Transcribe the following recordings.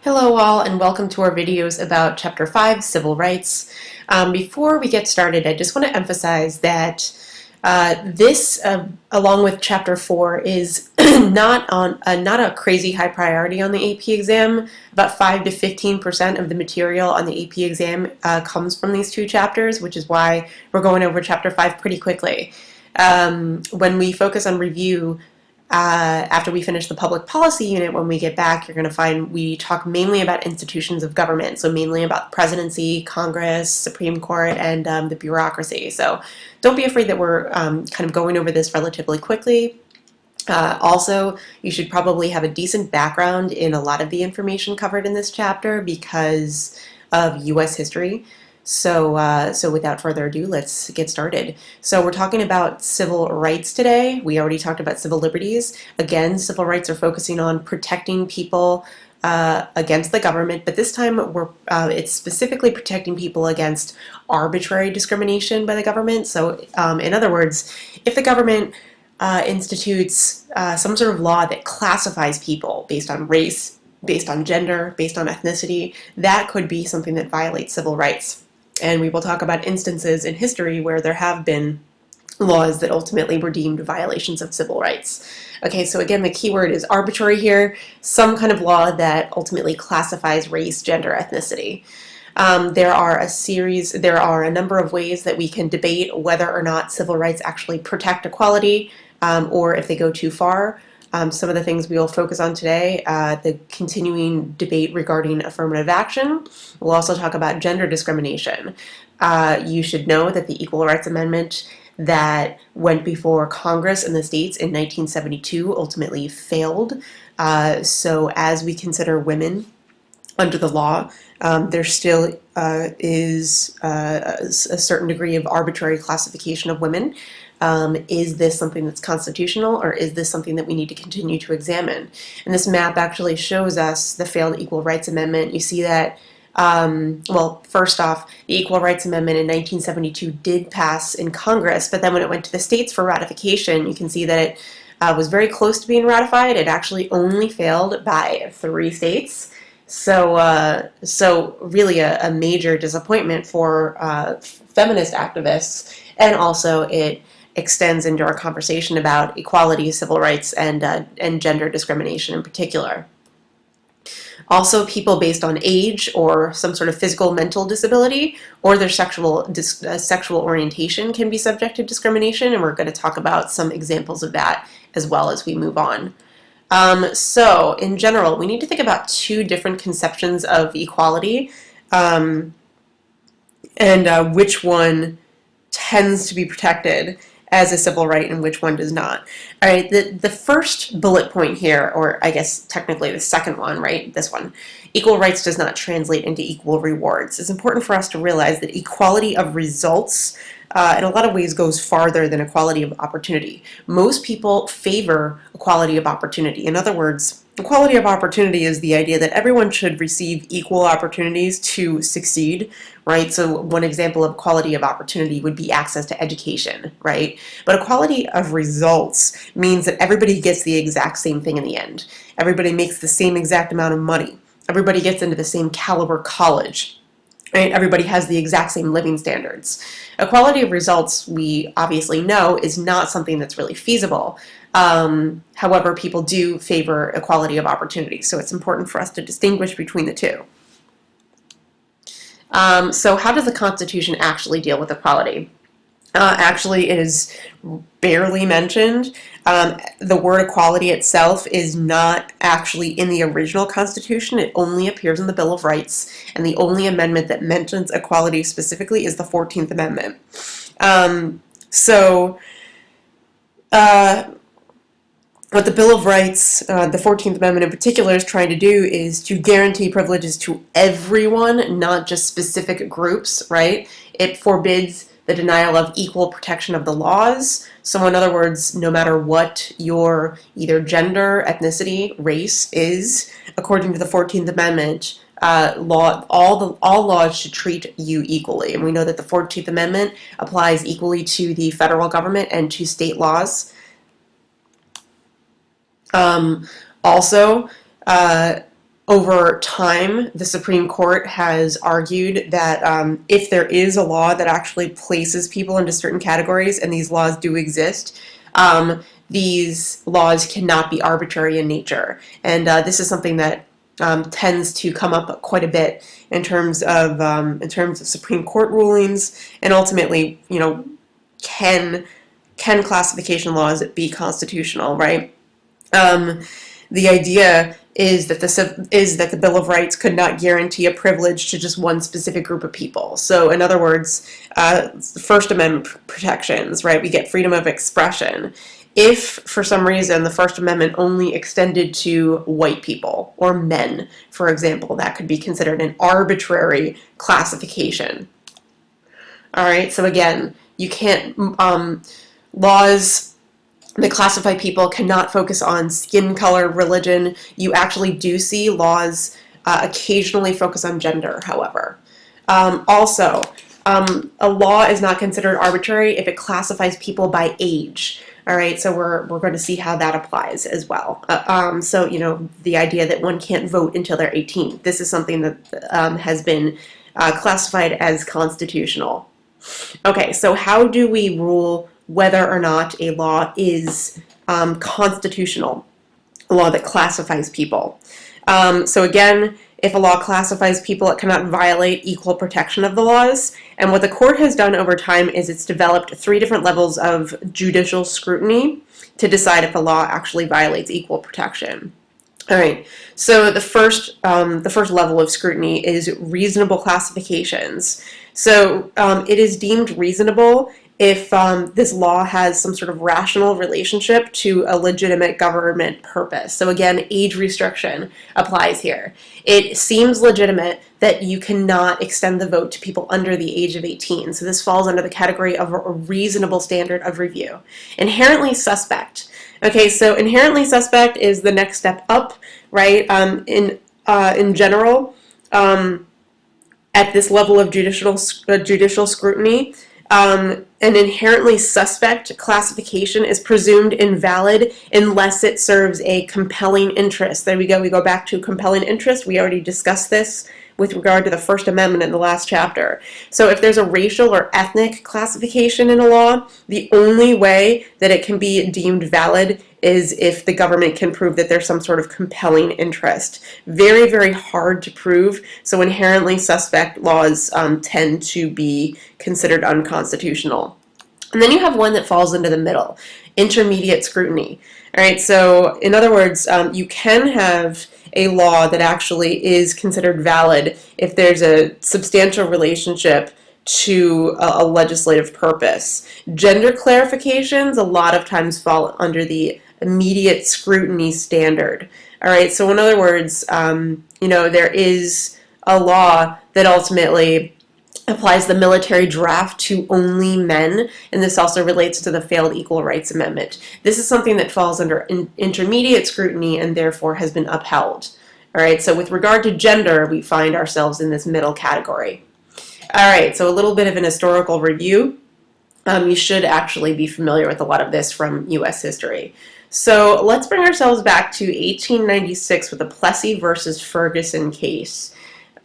Hello all and welcome to our videos about Chapter 5, Civil Rights. Before we get started, I just want to emphasize that this, along with Chapter 4, is not a crazy high priority on the AP exam. About 5 to 15% of the material on the AP exam comes from these two chapters, which is why we're going over Chapter 5 pretty quickly. When we focus on review, after we finish the public policy unit, when we get back, you're going to find we talk mainly about institutions of government, so mainly about presidency, Congress, Supreme Court, and the bureaucracy. So don't be afraid that we're kind of going over this relatively quickly. Also, you should probably have a decent background in a lot of the information covered in this chapter because of U.S. history. So without further ado, let's get started. So we're talking about civil rights today. We already talked about civil liberties. Again, civil rights are focusing on protecting people against the government, but this time it's specifically protecting people against arbitrary discrimination by the government. So in other words, if the government institutes some sort of law that classifies people based on race, based on gender, based on ethnicity, that could be something that violates civil rights. And we will talk about instances in history where there have been laws that ultimately were deemed violations of civil rights. Okay, so again, the key word is arbitrary here, some kind of law that ultimately classifies race, gender, ethnicity. There are a number of ways that we can debate whether or not civil rights actually protect equality or if they go too far. Some of the things we will focus on today, the continuing debate regarding affirmative action. We'll also talk about gender discrimination. You should know that the Equal Rights Amendment that went before Congress in the states in 1972 ultimately failed. So as we consider women under the law, there still is a certain degree of arbitrary classification of women. Is this something that's constitutional, or is this something that we need to continue to examine? And this map actually shows us the failed Equal Rights Amendment. You see that, well, first off, the Equal Rights Amendment in 1972 did pass in Congress, but then when it went to the states for ratification, you can see that it was very close to being ratified. It actually only failed by 3 states. So really a major disappointment for feminist activists, and also it extends into our conversation about equality, civil rights, and gender discrimination in particular. Also, people based on age or some sort of physical mental disability or their sexual orientation can be subject to discrimination, and we're going to talk about some examples of that as well as we move on. So, in general, we need to think about 2 different conceptions of equality and which one tends to be protected as a civil right and which one does not. All right, the first bullet point here, or I guess technically the second one, right, this one, equal rights does not translate into equal rewards. It's important for us to realize that equality of results in a lot of ways goes farther than equality of opportunity. Most people favor equality of opportunity. In other words, equality of opportunity is the idea that everyone should receive equal opportunities to succeed, right? So one example of equality of opportunity would be access to education, right? But equality of results means that everybody gets the exact same thing in the end. Everybody makes the same exact amount of money. Everybody gets into the same caliber college. Right? Everybody has the exact same living standards. Equality of results, we obviously know, is not something that's really feasible. However, people do favor equality of opportunity, so it's important for us to distinguish between the two. So how does the Constitution actually deal with equality? Actually, it is barely mentioned. The word equality itself is not actually in the original Constitution. It only appears in the Bill of Rights, and the only amendment that mentions equality specifically is the 14th Amendment. What the Bill of Rights, the 14th Amendment in particular, is trying to do is to guarantee privileges to everyone, not just specific groups, right? It forbids the denial of equal protection of the laws. So in other words, no matter what your either gender, ethnicity, race is, according to the 14th Amendment, all laws should treat you equally. And we know that the 14th Amendment applies equally to the federal government and to state laws. Also, over time, the Supreme Court has argued that if there is a law that actually places people into certain categories, and these laws do exist, these laws cannot be arbitrary in nature. And this is something that tends to come up quite a bit in terms of Supreme Court rulings, and ultimately, you know, can classification laws be constitutional, right? The idea is that the Bill of Rights could not guarantee a privilege to just one specific group of people. So, in other words, First Amendment protections, right? We get freedom of expression. If, for some reason, the First Amendment only extended to white people or men, for example, that could be considered an arbitrary classification. All right, so again, you can't, laws that classify people cannot focus on skin color, religion. You actually do see laws occasionally focus on gender, however. Also, a law is not considered arbitrary if it classifies people by age. All right, so we're going to see how that applies as well. So, you know, the idea that one can't vote until they're 18. This is something that has been classified as constitutional. Okay, so how do we rule whether or not a law is constitutional, a law that classifies people? So again, if a law classifies people, it cannot violate equal protection of the laws. And what the court has done over time is it's developed 3 different levels of judicial scrutiny to decide if a law actually violates equal protection. All right, so the first level of scrutiny is reasonable classifications. So it is deemed reasonable if this law has some sort of rational relationship to a legitimate government purpose. So again, age restriction applies here. It seems legitimate that you cannot extend the vote to people under the age of 18. So this falls under the category of a reasonable standard of review. Inherently suspect. Okay, so inherently suspect is the next step up, right? In general, at this level of judicial scrutiny, an inherently suspect classification is presumed invalid unless it serves a compelling interest. There we go. We go back to compelling interest. We already discussed this with regard to the First Amendment in the last chapter. So if there's a racial or ethnic classification in a law, the only way that it can be deemed valid is if the government can prove that there's some sort of compelling interest. Very, very hard to prove, so inherently suspect laws tend to be considered unconstitutional. And then you have one that falls into the middle, intermediate scrutiny. All right, so in other words, you can have a law that actually is considered valid if there's a substantial relationship to a legislative purpose. Gender clarifications a lot of times fall under the immediate scrutiny standard. All right, so in other words, you know, there is a law that ultimately applies the military draft to only men, and this also relates to the failed Equal Rights Amendment. This is something that falls under intermediate scrutiny and therefore has been upheld. All right, so with regard to gender, we find ourselves in this middle category. All right, so a little bit of an historical review. You should actually be familiar with a lot of this from U.S. history. So let's bring ourselves back to 1896 with the Plessy versus Ferguson case.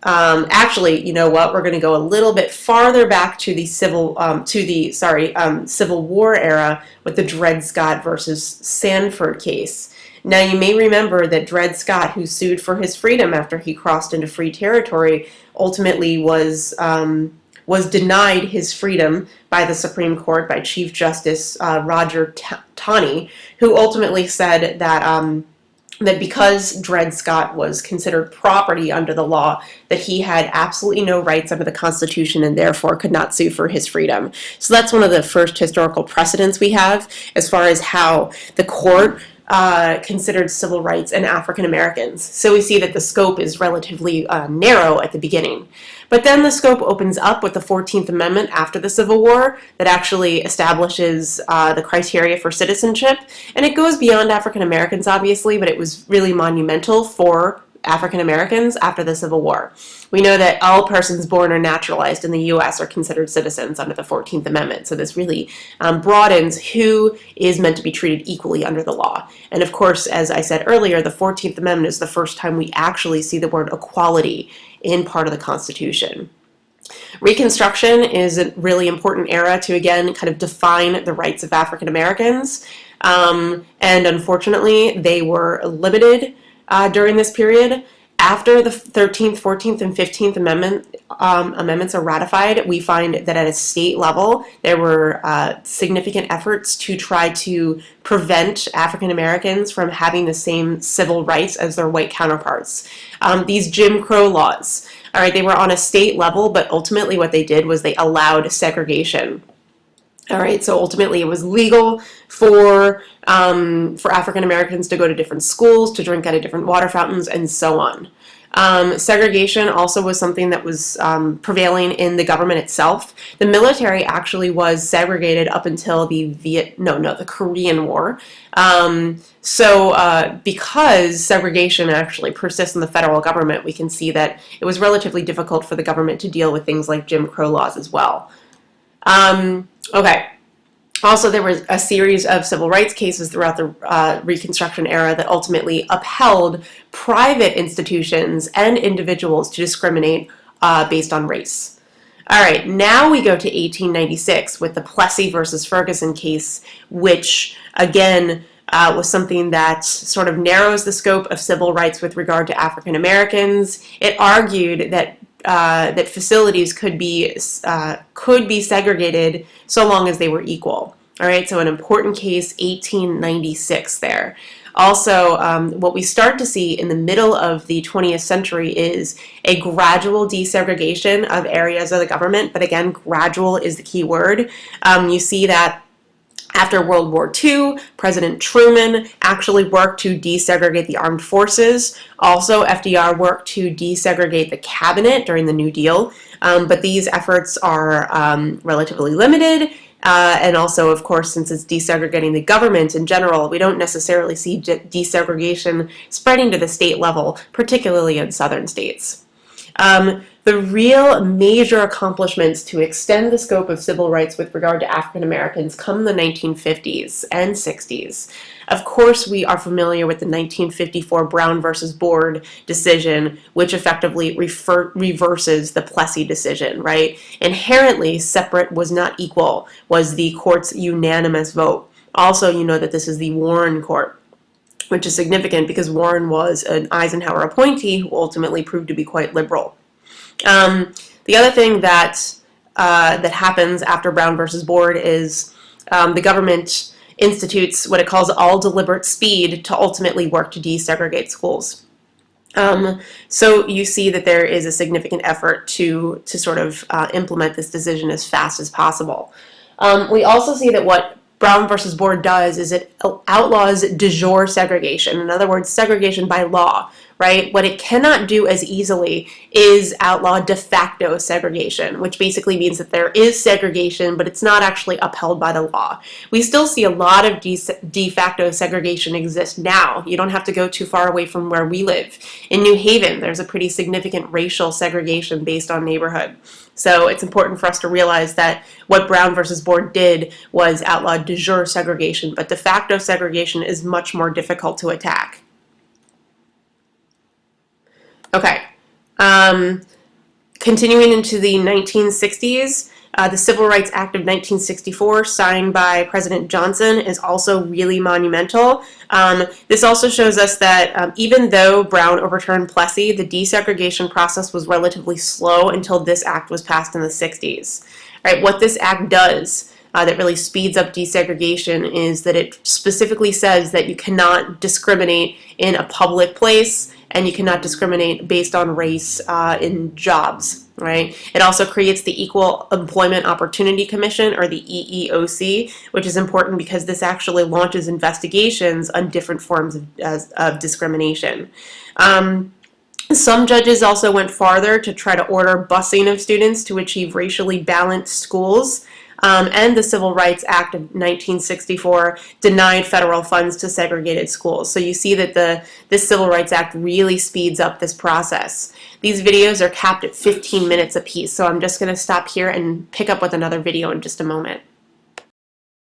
Actually, you know what? We're going to go a little bit farther back to the Civil War era with the Dred Scott versus Sanford case. Now, you may remember that Dred Scott, who sued for his freedom after he crossed into free territory, ultimately was denied his freedom by the Supreme Court by Chief Justice Roger Taney, who ultimately said that that because Dred Scott was considered property under the law, that he had absolutely no rights under the Constitution and therefore could not sue for his freedom. So that's one of the first historical precedents we have as far as how the court considered civil rights and African Americans. So we see that the scope is relatively narrow at the beginning. But then the scope opens up with the 14th Amendment after the Civil War that actually establishes the criteria for citizenship. And it goes beyond African Americans, obviously, but it was really monumental for African Americans after the Civil War. We know that all persons born or naturalized in the U.S. are considered citizens under the 14th Amendment. So this really broadens who is meant to be treated equally under the law. And of course, as I said earlier, the 14th Amendment is the first time we actually see the word equality in part of the Constitution. Reconstruction is a really important era to, again, kind of define the rights of African Americans. And unfortunately, they were limited during this period. After the 13th, 14th, and 15th amendments are ratified, we find that at a state level, there were significant efforts to try to prevent African Americans from having the same civil rights as their white counterparts. These Jim Crow laws, all right, they were on a state level, but ultimately what they did was they allowed segregation. All right, so ultimately it was legal for African Americans to go to different schools, to drink out of different water fountains, and so on. Segregation also was something that was prevailing in the government itself. The military actually was segregated up until the Korean War. Because segregation actually persists in the federal government, we can see that it was relatively difficult for the government to deal with things like Jim Crow laws as well. Okay. Also, there was a series of civil rights cases throughout the Reconstruction era that ultimately upheld private institutions and individuals to discriminate based on race. All right, now we go to 1896 with the Plessy versus Ferguson case, which, again, was something that sort of narrows the scope of civil rights with regard to African Americans. It argued that that facilities could be segregated so long as they were equal. All right, so an important case, 1896 there. Also, what we start to see in the middle of the 20th century is a gradual desegregation of areas of the government, but again, gradual is the key word. You see that after World War II, President Truman actually worked to desegregate the armed forces. Also, FDR worked to desegregate the cabinet during the New Deal, but these efforts are relatively limited. And also, of course, since it's desegregating the government in general, we don't necessarily see desegregation spreading to the state level, particularly in southern states. The real major accomplishments to extend the scope of civil rights with regard to African Americans come in the 1950s and 60s. Of course, we are familiar with the 1954 Brown versus Board decision, which effectively reverses the Plessy decision, right? Inherently, separate was not equal was the court's unanimous vote. Also, you know that this is the Warren Court, which is significant because Warren was an Eisenhower appointee who ultimately proved to be quite liberal. The other thing that happens after Brown versus Board is the government institutes what it calls all deliberate speed to ultimately work to desegregate schools. So you see that there is a significant effort to sort of implement this decision as fast as possible. We also see that what Brown versus Board does is it outlaws de jure segregation, in other words, segregation by law, right? What it cannot do as easily is outlaw de facto segregation, which basically means that there is segregation, but it's not actually upheld by the law. We still see a lot of de facto segregation exist now. You don't have to go too far away from where we live. In New Haven, there's a pretty significant racial segregation based on neighborhood. So it's important for us to realize that what Brown versus Board did was outlaw de jure segregation, but de facto segregation is much more difficult to attack. Okay, continuing into the 1960s, the Civil Rights Act of 1964, signed by President Johnson, is also really monumental. This also shows us that even though Brown overturned Plessy, the desegregation process was relatively slow until this act was passed in the 60s. Right, what this act does that really speeds up desegregation is that it specifically says that you cannot discriminate in a public place and you cannot discriminate based on race in jobs, right? It also creates the Equal Employment Opportunity Commission, or the EEOC, which is important because this actually launches investigations on different forms of discrimination. Some judges also went farther to try to order busing of students to achieve racially balanced schools. and the Civil Rights Act of 1964 denied federal funds to segregated schools. So you see that this Civil Rights Act really speeds up this process. These videos are capped at 15 minutes apiece, so I'm just going to stop here and pick up with another video in just a moment.